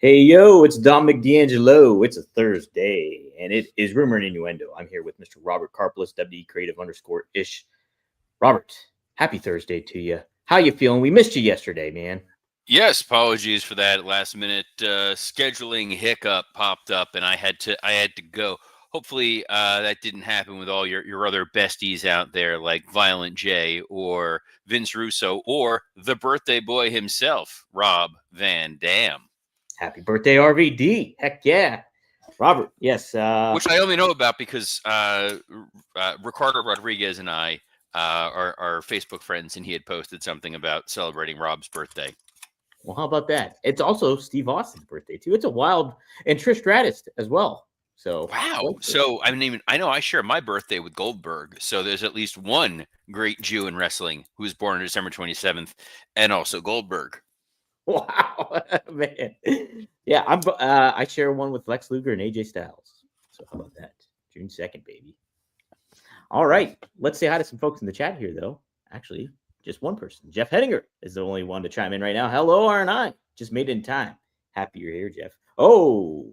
Hey, yo, it's Dom McD'Angelo. It's a Thursday, and it is Rumor and Innuendo. I'm here with Mr. Robert Karplus, WD Creative _ish. Robert, happy Thursday to you. How you feeling? We missed you yesterday, man. Yes, apologies for that last minute scheduling hiccup popped up, and I had to go. Hopefully, that didn't happen with all your other besties out there, like Violent J or Vince Russo or the birthday boy himself, Rob Van Dam, Happy birthday, RVD. Heck yeah. Robert, yes. which I only know about because Ricardo Rodriguez and I are Facebook friends, and he had posted something about celebrating Rob's birthday. Well, how about that? It's also Steve Austin's birthday, too. It's a wild, and Trish Stratus as well. So, Wow. So I know I share my birthday with Goldberg. So there's at least one great Jew in wrestling who was born on December 27th, and also Goldberg. wow, man. Yeah, I share one with Lex Luger and AJ Styles. So, how about that? June 2nd, baby. All right. Let's say hi to some folks in the chat here, though. Actually, just one person. Jeff Hettinger is the only one to chime in right now. Hello, R&I. Just made it in time. Happy you're here, Jeff. Oh,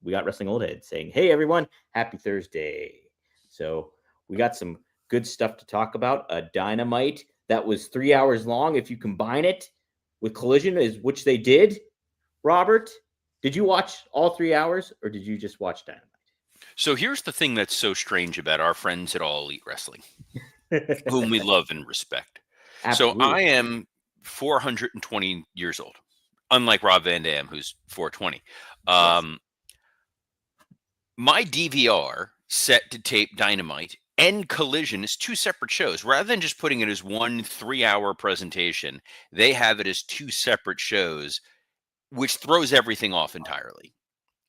we got Wrestling Old Head saying, hey, everyone, happy Thursday. So we got some good stuff to talk about. A Dynamite that was 3 hours long. If you combine it with Collision, which they did, Robert, did you watch all 3 hours or did you just watch Dynamite? So here's the thing that's so strange about our friends at All Elite Wrestling, whom we love and respect. Absolutely. So I am 420 years old, unlike Rob Van Dam, who's 420. Yes. My DVR set to tape Dynamite and Collision is two separate shows. Rather than just putting it as one 3-hour presentation, they have it as two separate shows, which throws everything off entirely.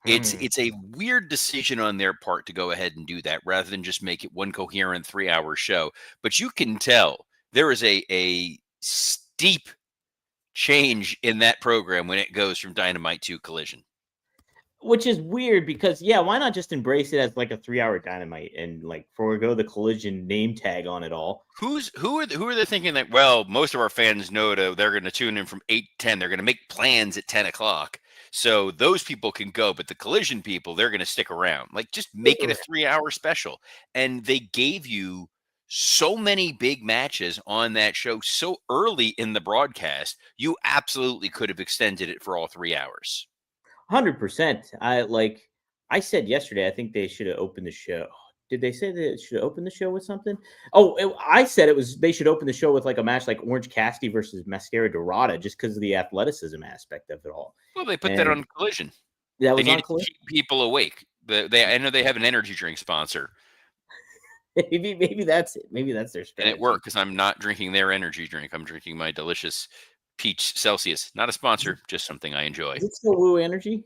It's a weird decision on their part to go ahead and do that rather than just make it one coherent 3-hour show. But you can tell there is a steep change in that program when it goes from Dynamite to Collision. Which is weird because, yeah, why not just embrace it as like a 3-hour Dynamite and like forego the Collision name tag on it all? Who are they thinking that? Well, most of our fans know they're going to tune in from 8 to 10. They're going to make plans at 10 o'clock, so those people can go. But the Collision people, they're going to stick around. Like, just make it a 3-hour special. And they gave you so many big matches on that show so early in the broadcast. You absolutely could have extended it for all 3 hours. 100%. I said yesterday, I think they should have opened the show. Did they say they should open the show with something? I said they should open the show with like a match like Orange Cassidy versus Mascara Dorada just because of the athleticism aspect of it all. Well, they put that on Collision. That They was need on to Collision. keep people awake. I know they have an energy drink sponsor, Maybe that's it. Maybe that's their strategy. and it worked because I'm not drinking their energy drink. I'm drinking my delicious peach Celsius. Not a sponsor, just something I enjoy. Is it still Woo Energy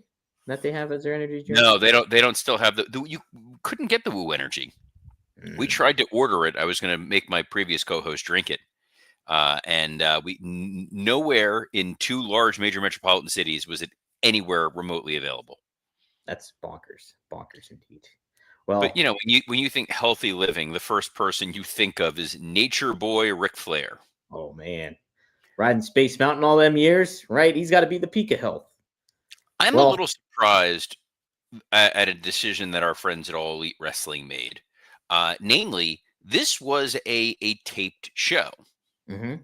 that they have as their energy drink? No, they don't. They don't still have you couldn't get the Woo Energy. We tried to order it. I was going to make my previous co-host drink it, and we nowhere in two large major metropolitan cities was it anywhere remotely available. That's bonkers indeed. Well, but when you think healthy living, the first person you think of is Nature Boy Ric Flair. Oh man, riding Space Mountain all them years, right? He's got to be the peak of health. I'm a little surprised at a decision that our friends at All Elite Wrestling made. Namely, this was a taped show. Mm-hmm.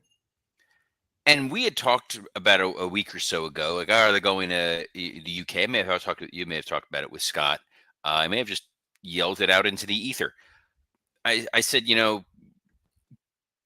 And we had talked about a week or so ago, like, are they going to the UK? You may have talked about it with Scott. I may have just yelled it out into the ether. I said,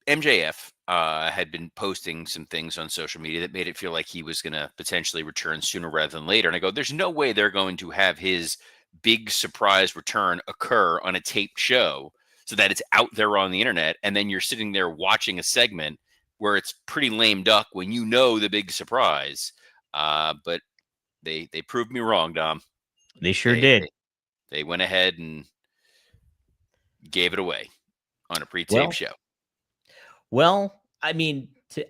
MJF had been posting some things on social media that made it feel like he was going to potentially return sooner rather than later. And I go, there's no way they're going to have his big surprise return occur on a taped show so that it's out there on the internet. And then you're sitting there watching a segment where it's pretty lame duck when you know the big surprise. But they proved me wrong, Dom. They sure did. They went ahead and gave it away on a pre-taped show. Well, I mean,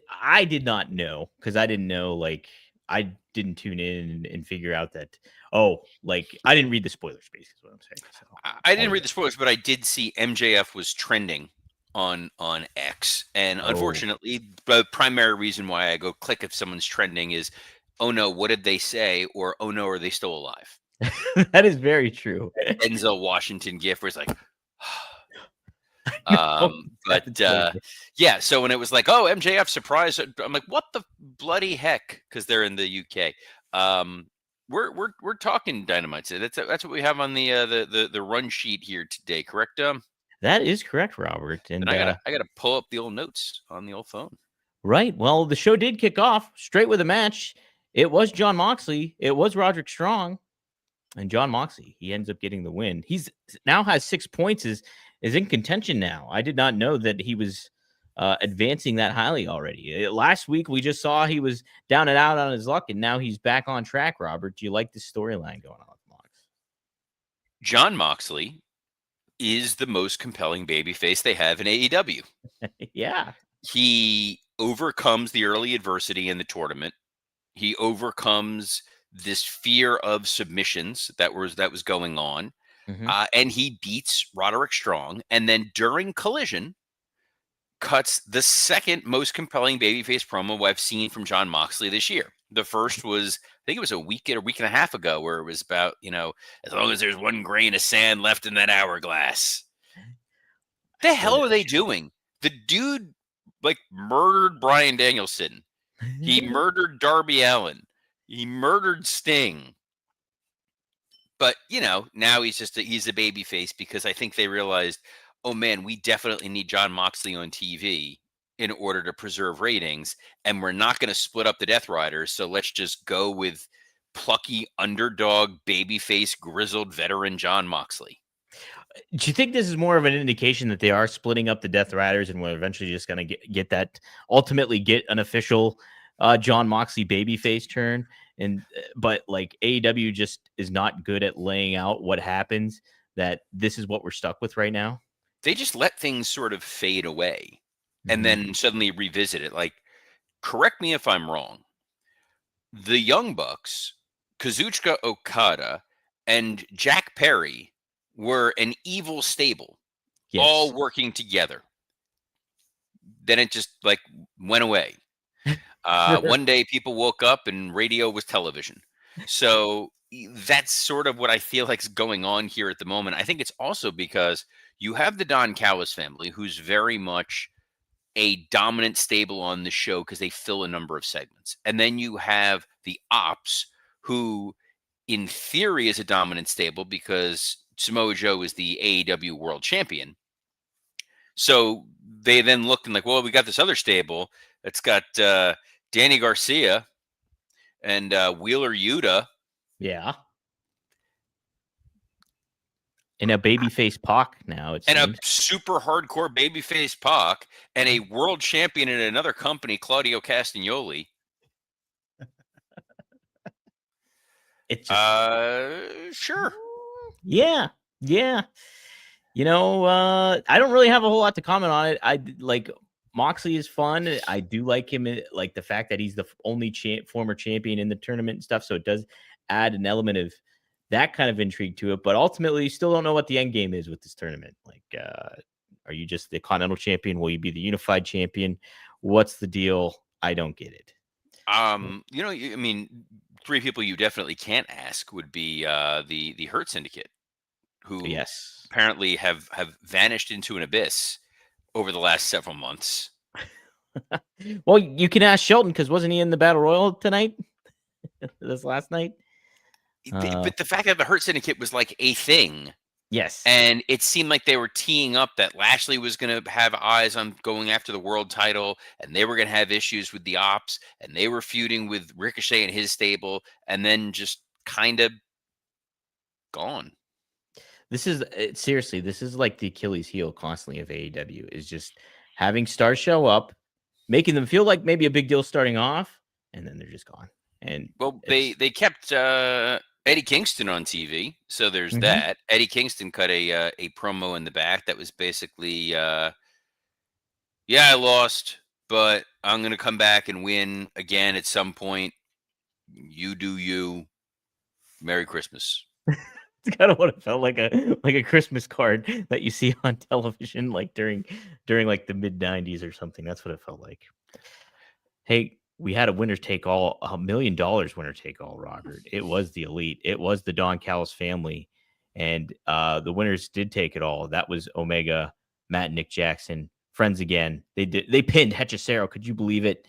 I did not know because I didn't know, like, I didn't tune in and figure out that, I didn't read the spoilers, basically is what I'm saying. So, I didn't read the spoilers, but I did see MJF was trending on X. And unfortunately, the primary reason why I go click if someone's trending is "Oh no, what did they say?" or "Oh no, are they still alive?" That is very true. Denzel Washington gif where it's like, Oh, but that's hilarious. yeah. So when it was like, "Oh, MJF surprise," I'm like, "What the bloody heck?" Because they're in the UK. We're talking Dynamite. So that's what we have on the run sheet here today, correct? That is correct, Robert. Then And I gotta pull up the old notes on the old phone. right. Well, the show did kick off straight with a match. It was John Moxley. It was Roderick Strong. And John Moxley, he ends up getting the win. He's now has 6 points, is in contention now. I did not know that he was advancing that highly already. Last week, we just saw he was down and out on his luck, and now he's back on track, Robert. Do you like this storyline going on with Mox? John Moxley is the most compelling babyface they have in AEW. Yeah. He overcomes the early adversity in the tournament. He overcomes this fear of submissions that was going on, and he beats Roderick Strong. And then during Collision, cuts the second most compelling babyface promo I've seen from John Moxley this year. The first was, I think it was a week and a half ago, where it was about, as long as there's one grain of sand left in that hourglass. The hell are they doing? The dude like murdered Bryan Danielson. He murdered Darby Allin. He murdered Sting. But, now he's a baby face because I think they realized, oh man, we definitely need John Moxley on TV in order to preserve ratings. And we're not going to split up the Death Riders. So let's just go with plucky underdog, babyface, grizzled veteran John Moxley. Do you think this is more of an indication that they are splitting up the Death Riders and we're eventually just going to get that, ultimately get an official John Moxley babyface turn? But like AEW just is not good at laying out what happens, that this is what we're stuck with right now. They just let things sort of fade away and then suddenly revisit it. Like, correct me if I'm wrong. The Young Bucks, Kazuchika Okada, and Jack Perry were an evil stable, all working together. Then it just like went away. One day people woke up and radio was television. So that's sort of what I feel like is going on here at the moment. I think it's also because you have the Don Callis family, who's very much a dominant stable on the show because they fill a number of segments. And then you have the Ops, who in theory is a dominant stable because Samoa Joe is the AEW world champion. So they then looked and like, well, we got this other stable that's got Danny Garcia and Wheeler Yuta. Yeah. And a babyface Pac now. And a super hardcore babyface Pac and a world champion in another company, Claudio Castagnoli. It's just, sure. Yeah. I don't really have a whole lot to comment on it. I like Moxley is fun. I do like him, like the fact that he's the only former champion in the tournament and stuff. So it does add an element of that kind of intrigue to it. But ultimately, you still don't know what the end game is with this tournament. Like, are you just the Continental Champion? Will you be the Unified Champion? What's the deal? I don't get it. I mean, three people you definitely can't ask would be the Hurt Syndicate, who apparently have vanished into an abyss over the last several months. Well, you can ask Shelton, because wasn't he in the Battle Royal tonight? This last night? But the fact that the Hurt Syndicate was like a thing. Yes. And it seemed like they were teeing up that Lashley was going to have eyes on going after the world title, and they were going to have issues with the Ops, and they were feuding with Ricochet and his stable, and then just kind of gone. This is seriously, this is like the Achilles heel constantly of AEW, is just having stars show up, making them feel like maybe a big deal starting off, and then they're just gone. And well, they kept Eddie Kingston on TV, so there's that. Eddie Kingston cut a promo in the back that was basically, I lost, but I'm going to come back and win again at some point. You do you. Merry Christmas. It's kind of what it felt like, a Christmas card that you see on television, like during like the mid-90s or something. That's what it felt like. Hey, we had a winner take all, $1 million winner take all, Robert. It was the Elite. It was the Don Callis family. And the winners did take it all. That was Omega, Matt and Nick Jackson, friends again. They pinned Hechicero. Could you believe it?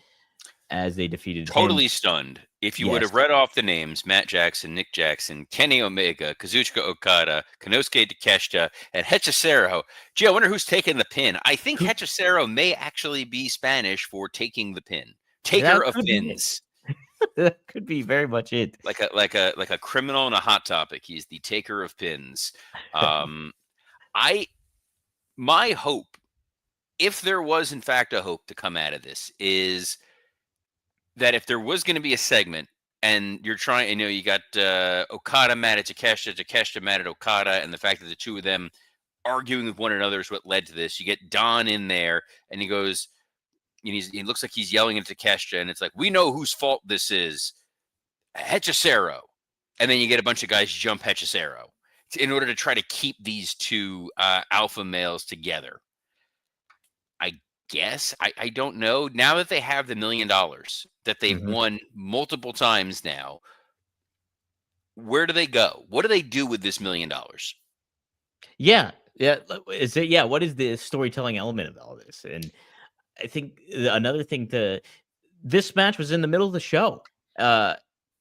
As they defeated him. Totally stunned. If you would Yes. have read off the names, Matt Jackson, Nick Jackson, Kenny Omega, Kazuchika Okada, Konosuke Takeshita, and Hechicero. Gee, I wonder who's taking the pin. I think Hechicero may actually be Spanish for taking the pin. Taker of pins. That could be very much it. Like a criminal and a hot topic. He's the taker of pins. My hope, if there was in fact a hope to come out of this, is that if there was going to be a segment and you're trying, you got Okada mad at Takeshita, Takeshita mad at Okada, and the fact that the two of them arguing with one another is what led to this. You get Don in there, and he goes, he looks like he's yelling at Takeshita, and it's like, we know whose fault this is, Hechicero. And then you get a bunch of guys jump Hechicero in order to try to keep these two alpha males together. I guess. I don't know. Now that they have the $1 million that they've won multiple times now, where do they go? What do they do with this $1 million? Yeah. What is the storytelling element of all this? And I think another thing this match was in the middle of the show.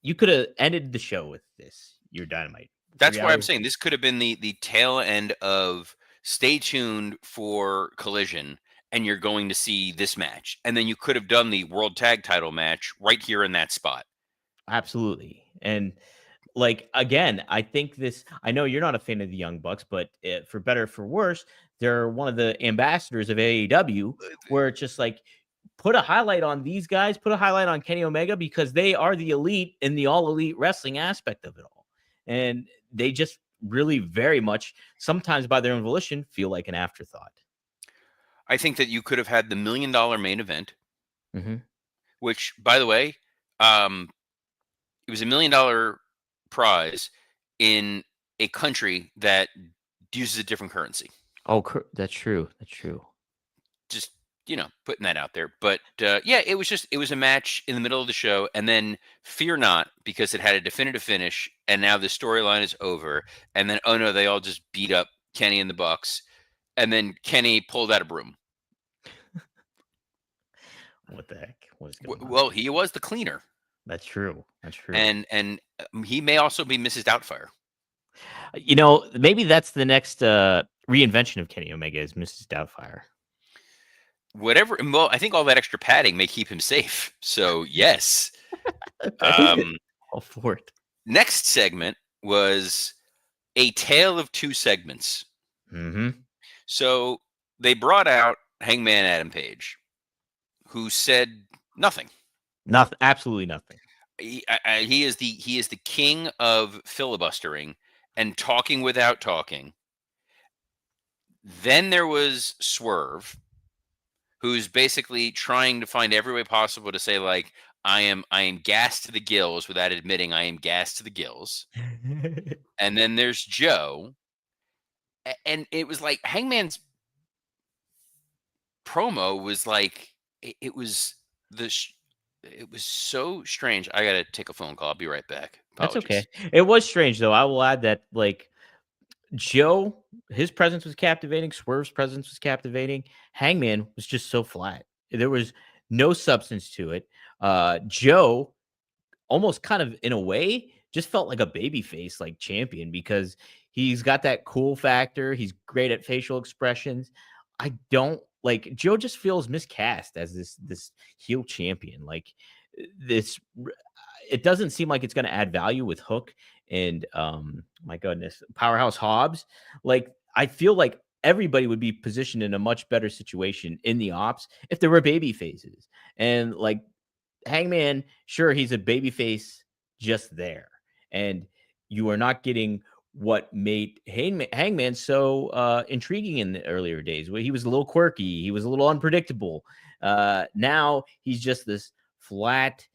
You could have ended the show with this, your Dynamite. That's why I'm saying this could have been the tail end of stay tuned for Collision, and you're going to see this match. And then you could have done the World Tag Title match right here in that spot. Absolutely. And like, again, I think I know you're not a fan of the Young Bucks, but for better or for worse, they're one of the ambassadors of AEW, where it's just like, put a highlight on these guys, put a highlight on Kenny Omega, because they are the elite in the all elite wrestling aspect of it all. And they just really very much, sometimes by their own volition, feel like an afterthought. I think that you could have had the $1 million main event, which, by the way, it was $1 million prize in a country that uses a different currency. Oh, that's true. That's true. Just, putting that out there. But it was a match in the middle of the show, and then fear not, because it had a definitive finish, and now the storyline is over. And then, oh no, they all just beat up Kenny and the Bucks, and then Kenny pulled out a broom. What the heck? What is going on? Well, he was the cleaner. That's true. That's true. And he may also be Mrs. Doubtfire. Maybe that's the next reinvention of Kenny Omega is Mrs. Doubtfire. Whatever. Well, I think all that extra padding may keep him safe. So yes. All for it. Next segment was a tale of two segments. So they brought out Hangman Adam Page, who said nothing. Absolutely nothing. He is the king of filibustering and talking without talking. Then there was Swerve, who's basically trying to find every way possible to say, like, I am gassed to the gills, without admitting I am gassed to the gills. And then there's Joe, and it was like Hangman's promo was like, it was so strange. I gotta take a phone call. I'll be right back. Apologies. That's okay. It was strange, though. I will add that, like, Joe, his presence was captivating. Swerve's presence was captivating. Hangman was just so flat. There was no substance to it. Joe, almost kind of in a way, just felt like a babyface, like champion, because he's got that cool factor. He's great at facial expressions. I don't like Joe. Just feels miscast as this heel champion. Like this, it doesn't seem like it's going to add value with Hook and my goodness, Powerhouse Hobbs. Like, I feel like everybody would be positioned in a much better situation in the ops if there were baby faces. And like Hangman, sure, he's a baby face just there, and you are not getting what made Hangman so intriguing in the earlier days, where he was a little quirky, he was a little unpredictable. Now he's just this flat,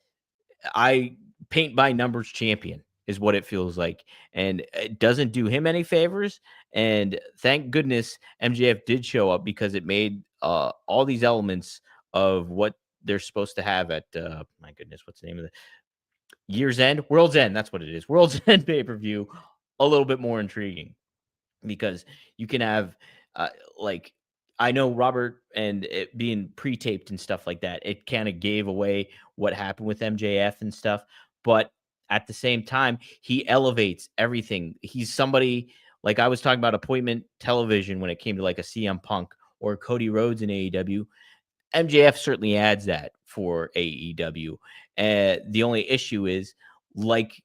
paint by numbers champion is what it feels like, and it doesn't do him any favors. And thank goodness MJF did show up, because it made all these elements of what they're supposed to have at my goodness, what's the name of the Year's End? World's End. That's what it is. World's End pay-per-view, a little bit more intriguing because you can have uh, like I know Robert and it being pre-taped and stuff like that. It kind of gave away what happened with MJF and stuff, but at the same time, he elevates everything. He's somebody like I was talking about appointment television when it came to like a CM Punk or Cody Rhodes in AEW. MJF certainly adds that for AEW. The only issue is, like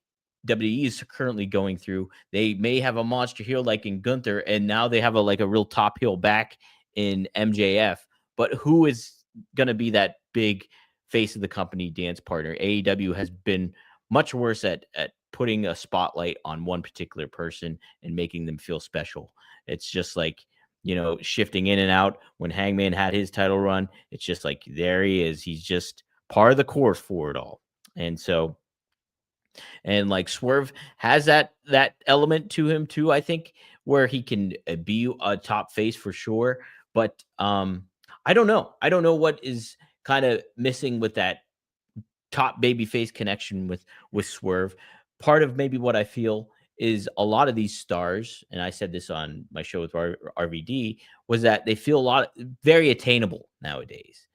WWE is currently going through, they may have a monster heel like in Gunther, and now they have a like a real top heel back in MJF. But who is going to be that big face of the company dance partner? AEW has been much worse at putting a spotlight on one particular person and making them feel special. It's just like shifting in and out. When Hangman had his title run, it's just like there he is. He's just part of the course for it all. And so, and like Swerve has that element to him too, I think, where he can be a top face for sure. But I don't know. I don't know what is kind of missing with that top babyface connection with Swerve. Part of maybe what I feel is a lot of these stars, and I said this on my show with RVD, was that they feel very attainable nowadays.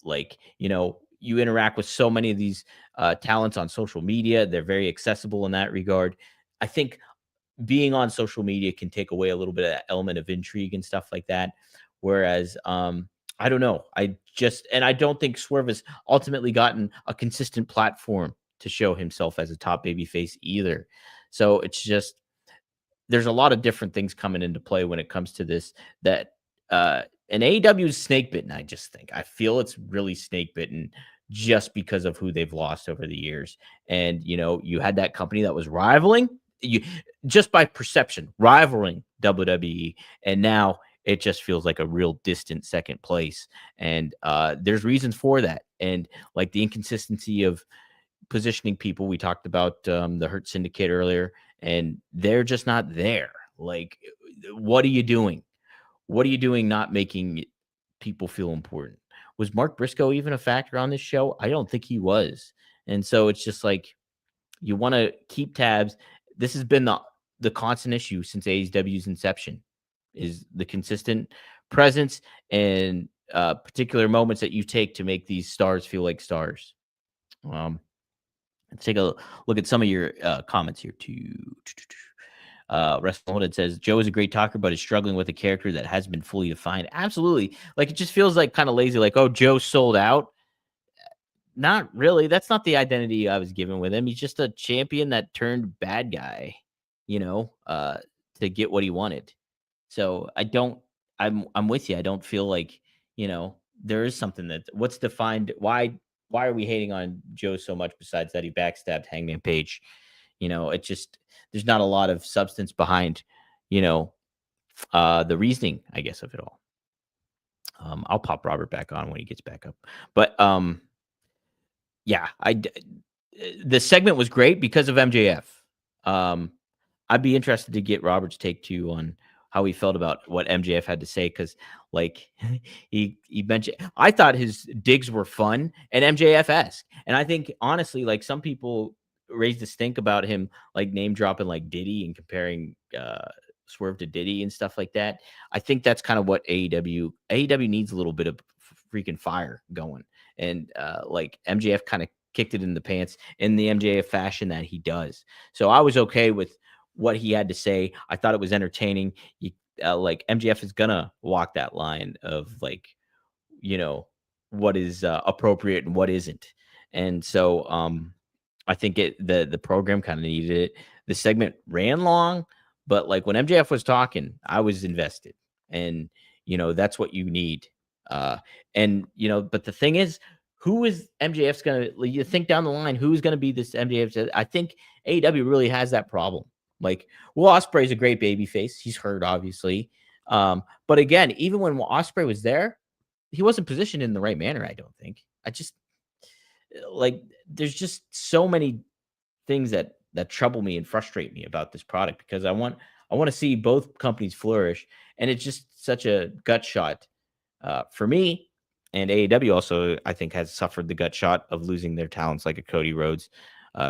Like you interact with so many of these talents on social media; they're very accessible in that regard. I think being on social media can take away a little bit of that element of intrigue and stuff like that. Whereas, I don't know. I don't think Swerve has ultimately gotten a consistent platform to show himself as a top baby face either. So it's just, there's a lot of different things coming into play when it comes to this that, and AEW is snake bitten. I feel it's really snake bitten just because of who they've lost over the years. And, you had that company that was rivaling you just by perception, rivaling WWE. And now it just feels like a real distant second place. And there's reasons for that. And like the inconsistency of positioning people. We talked about the Hurt Syndicate earlier, and they're just not there. Like, what are you doing? What are you doing not making people feel important? Was Mark Briscoe even a factor on this show? I don't think he was. And so it's just like you want to keep tabs. This has been the constant issue since AEW's inception, is the consistent presence and particular moments that you take to make these stars feel like stars. Let's take a look at some of your comments here too. Wrestling says Joe is a great talker, but is struggling with a character that has been fully defined. Absolutely. Like, it just feels like kind of lazy. Like, oh, Joe sold out. Not really. That's not the identity I was given with him. He's just a champion that turned bad guy, to get what he wanted. So I'm with you. I don't feel like, there is something that what's defined. Why are we hating on Joe so much besides that he backstabbed Hangman Page? It just, there's not a lot of substance behind, the reasoning, I guess, of it all. I'll pop Robert back on when he gets back up. But yeah, the segment was great because of MJF. I'd be interested to get Robert's take too on how he felt about what MJF had to say, because like he mentioned, I thought his digs were fun and MJF-esque. And I think honestly, like, some people raised a stink about him like name dropping like Diddy and comparing Swerve to Diddy and stuff like that. I think that's kind of what AEW needs, a little bit of freaking fire going. And like MJF kind of kicked it in the pants in the MJF fashion that he does. So I was okay with what he had to say. I thought it was entertaining. Like MJF is gonna walk that line of like, what is appropriate and what isn't. And so I think the program kind of needed it. The segment ran long, but like when MJF was talking, I was invested. And that's what you need. And but the thing is, who is MJF's gonna, you think down the line, who's gonna be this MJF? I think AEW really has that problem. Like, Will Ospreay's a great baby face. He's hurt, obviously. But again, even when Ospreay was there, he wasn't positioned in the right manner, I don't think. I just like, there's just so many things that trouble me and frustrate me about this product, because I want to see both companies flourish, and it's just such a gut shot for me. And AEW also, I think, has suffered the gut shot of losing their talents like a Cody Rhodes,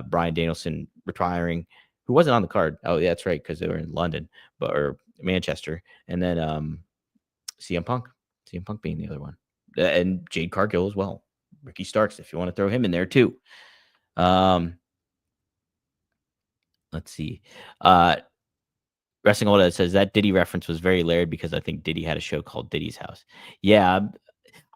Bryan Danielson retiring, who wasn't on the card. Oh, yeah, that's right, because they were in London, or Manchester, and then CM Punk being the other one, and Jade Cargill as well. Ricky Starks, if you want to throw him in there too. Let's see. Wrestling Old says that Diddy reference was very layered because I think Diddy had a show called Diddy's House. Yeah,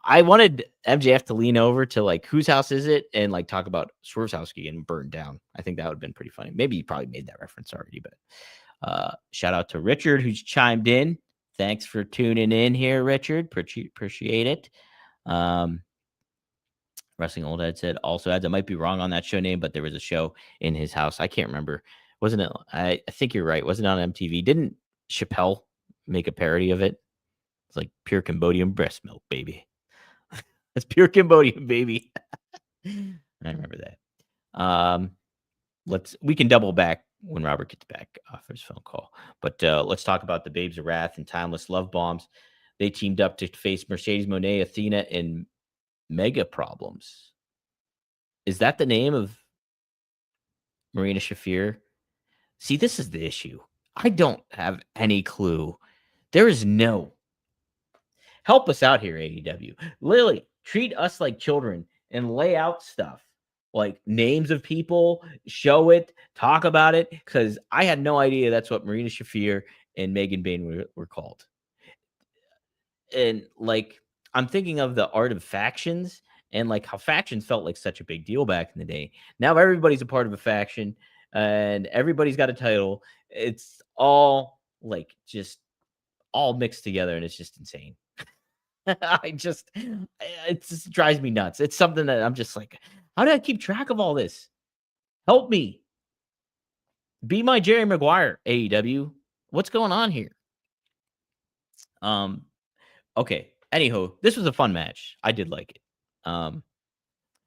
I wanted MJF to lean over to like whose house is it and like talk about Swerve's house getting burned down. I think that would have been pretty funny. Maybe he probably made that reference already, but shout out to Richard who's chimed in. Thanks for tuning in here, Richard. Appreciate it. Wrestling Old Head said also adds I might be wrong on that show name, but there was a show in his house. I can't remember. Wasn't it? I think you're right. Wasn't it on MTV? Didn't Chappelle make a parody of it? It's like pure Cambodian breast milk, baby. It's pure Cambodian, baby. I remember that. We can double back when Robert gets back off his phone call. But let's talk about the Babes of Wrath and Timeless Love Bombs. They teamed up to face Mercedes Moné, Athena, and Mega Problems. Is that the name of Marina Shafir? See, this is the issue. I don't have any clue. There is no. Help us out here, AEW. Literally, treat us like children and lay out stuff like names of people, show it, talk about it, because I had no idea that's what Marina Shafir and Megan Bain were called. And like, I'm thinking of the art of factions and like how factions felt like such a big deal back in the day. Now everybody's a part of a faction and everybody's got a title. It's all like just all mixed together and it's just insane. It just drives me nuts. It's something that I'm just like, how do I keep track of all this? Help me. Be my Jerry Maguire, AEW. What's going on here? Okay. Anyhow, this was a fun match. I did like it.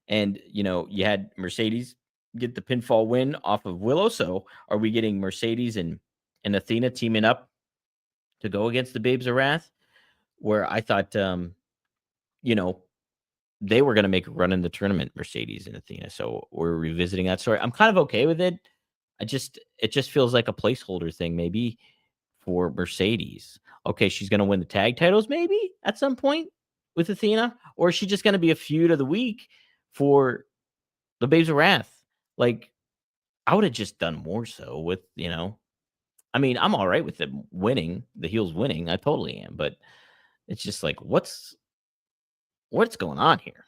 And you had Mercedes get the pinfall win off of Willow. So are we getting Mercedes and Athena teaming up to go against the Babes of Wrath? Where I thought they were going to make a run in the tournament, Mercedes and Athena. So we're revisiting that story. I'm kind of okay with it. It just feels like a placeholder thing, maybe for Mercedes. Okay, she's going to win the tag titles maybe at some point with Athena, or is she just going to be a feud of the week for the Babes of Wrath? Like, I would have just done more so with, I mean, I'm all right with them winning, the heels winning. I totally am, but it's just like, what's going on here?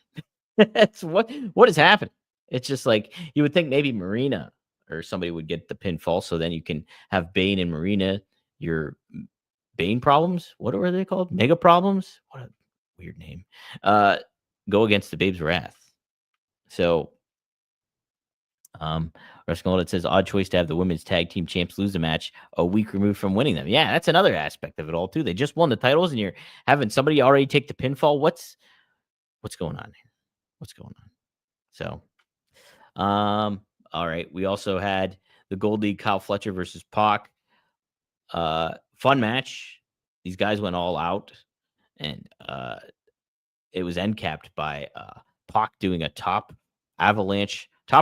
It's what is happening? It's just like you would think maybe Marina or somebody would get the pinfall, so then you can have Bane and Marina, your Bane problems. What are they called? Mega Problems? What a weird name. Go against the Babes of Wrath. So Wrestling says odd choice to have the women's tag team champs lose the match a week removed from winning them. Yeah, that's another aspect of it all too. They just won the titles and you're having somebody already take the pinfall. What's going on here? What's going on? So all right. We also had the Gold League, Kyle Fletcher versus Pac. Fun match. These guys went all out, and it was end capped by Pac doing a top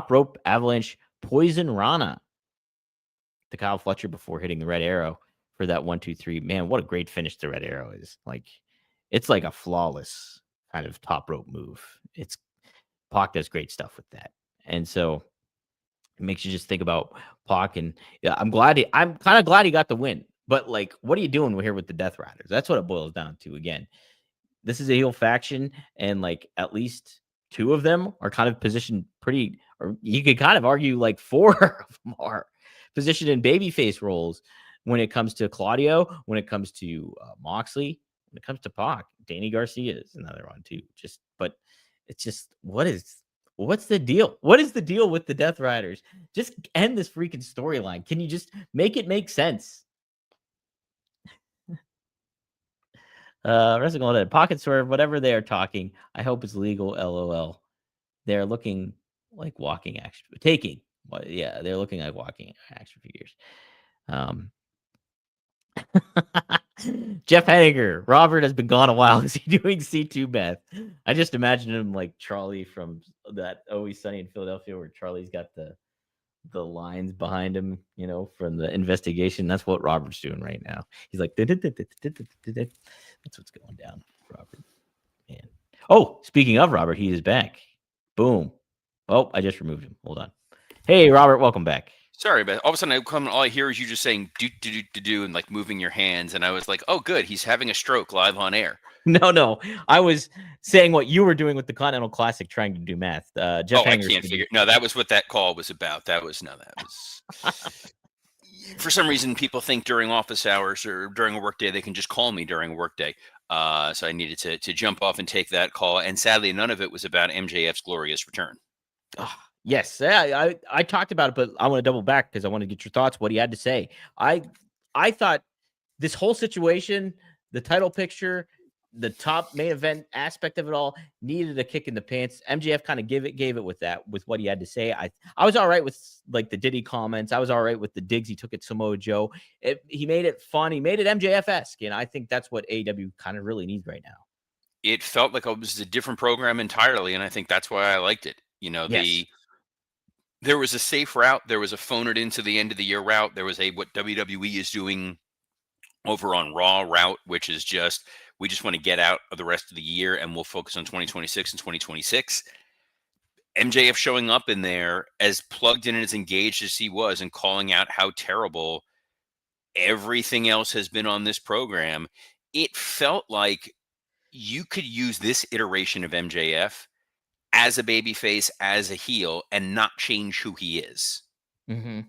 rope avalanche poison Rana to Kyle Fletcher before hitting the Red Arrow for that 1, 2, 3. Man, what a great finish the Red Arrow is. Like, it's like a flawless kind of top rope move. Pac does great stuff with that. And so it makes you just think about Pac, and yeah, I'm kind of glad he got the win. But like, what are you doing here with the Death Riders? That's what it boils down to. Again, this is a heel faction, and like at least 2 of them are kind of positioned pretty, or you could kind of argue like 4 of them are positioned in babyface roles when it comes to Claudio, when it comes to Moxley, when it comes to Pac. Danny Garcia is another one too. But it's just what's the deal? What is the deal with the Death Riders? Just end this freaking storyline. Can you just make it make sense? Wrestling all that pocket swerve, whatever they are talking, I hope it's legal. LOL. They're looking like walking action taking. Well, yeah, they're looking like walking action figures. Jeff Henniger. Robert has been gone a while. Is he doing C2 meth? I just imagine him like Charlie from that Always Sunny in Philadelphia, where Charlie's got the lines behind him, from the investigation. That's what Robert's doing right now. He's like, that's what's going down, Robert. Man. Oh, speaking of Robert, he is back. Boom. Oh, I just removed him. Hold on. Hey, Robert, welcome back. Sorry, but all of a sudden all I hear is you just saying do do do do do and like moving your hands, and I was like, oh, good, he's having a stroke live on air. No, I was saying what you were doing with the Continental Classic, trying to do math. Jeff I can't figure. No, that was what that call was about. That was for some reason people think during office hours or during a workday they can just call me during a workday. So I needed to jump off and take that call, and sadly, none of it was about MJF's glorious return. Yes, I talked about it, but I want to double back because I want to get your thoughts. What he had to say. I thought this whole situation, the title picture, the top main event aspect of it all needed a kick in the pants. MJF kind of gave it with what he had to say. I was all right with like the Diddy comments. I was all right with the digs he took at Samoa Joe. He made it fun. He made it MJF-esque, and I think that's what AEW kind of really needs right now. It felt like it was a different program entirely, and I think that's why I liked it. Yes. There was a safe route. There was a phone it into the end of the year route. There was what WWE is doing over on Raw route, which is we just want to get out of the rest of the year and we'll focus on 2026 and 2026. MJF showing up in there as plugged in and as engaged as he was and calling out how terrible everything else has been on this program. It felt like you could use this iteration of MJF as a babyface, as a heel, and not change who he is. Mm-hmm.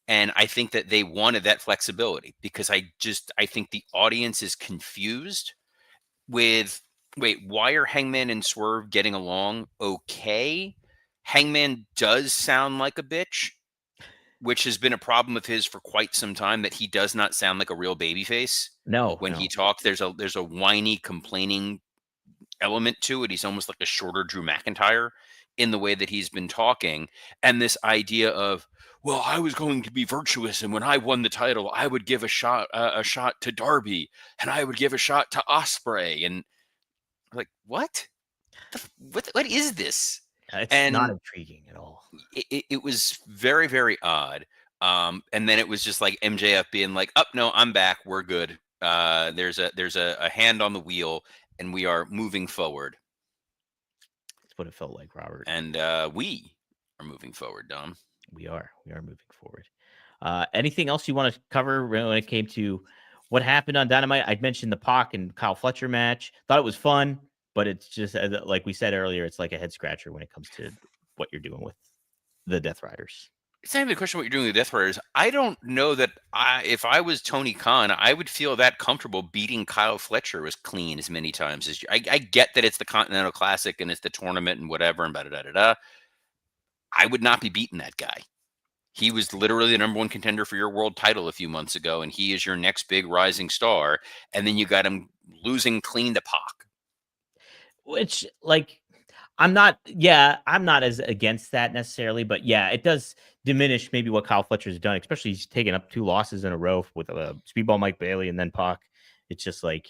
And I think that they wanted that flexibility because I think the audience is confused with, wait, why are Hangman and Swerve getting along okay? Hangman does sound like a bitch, which has been a problem of his for quite some time, that he does not sound like a real babyface. No. When he talks, there's a whiny, complaining element to it. He's almost like a shorter Drew McIntyre in the way that he's been talking. And this idea of, well, I was going to be virtuous, and when I won the title, I would give a shot to Darby, and I would give a shot to Ospreay, and like, what is this? It's not intriguing at all. It was very, very odd. And then it was just like MJF being like, "Oh no, I'm back. We're good. There's a hand on the wheel, and we are moving forward." That's what it felt like, Robert. And we are moving forward, Dom. We are moving forward. Anything else you want to cover when it came to what happened on Dynamite? I'd mentioned the Pac and Kyle Fletcher match. Thought it was fun, but it's just like we said earlier, it's like a head scratcher when it comes to what you're doing with the Death Riders. It's not even a question of what you're doing with the Death Riders. I don't know that if I was Tony Khan, I would feel that comfortable beating Kyle Fletcher as clean as many times as you. I get that it's the Continental Classic and it's the tournament and whatever and da-da-da-da-da. I would not be beating that guy. He was literally the number one contender for your world title a few months ago, and he is your next big rising star. And then you got him losing clean to Pac. Which, like, I'm not as against that necessarily, but yeah, it does diminish maybe what Kyle Fletcher's done, especially he's taken up 2 losses in a row with Speedball Mike Bailey and then Pac. It's just like,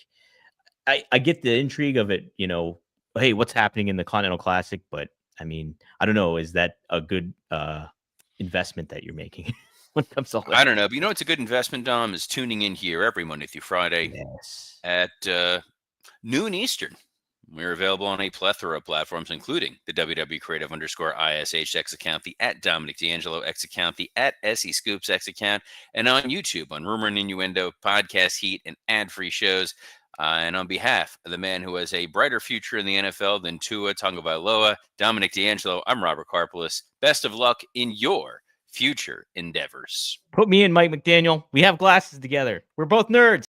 I get the intrigue of it, hey, what's happening in the Continental Classic? But I mean, I don't know. Is that a good investment that you're making when it comes to all that? I don't know. But it's a good investment, Dom, is tuning in here every Monday through Friday at noon Eastern. We're available on a plethora of platforms, including the WWE Creative _ISH X account, the @Dominic D'Angelo X account, the @SE Scoops X account, and on YouTube on Rumor and Innuendo, Podcast Heat, and ad-free shows. And on behalf of the man who has a brighter future in the NFL than Tua Tagovailoa, Dominic D'Angelo, I'm Robert Karpelis. Best of luck in your future endeavors. Put me in, Mike McDaniel. We have glasses together. We're both nerds.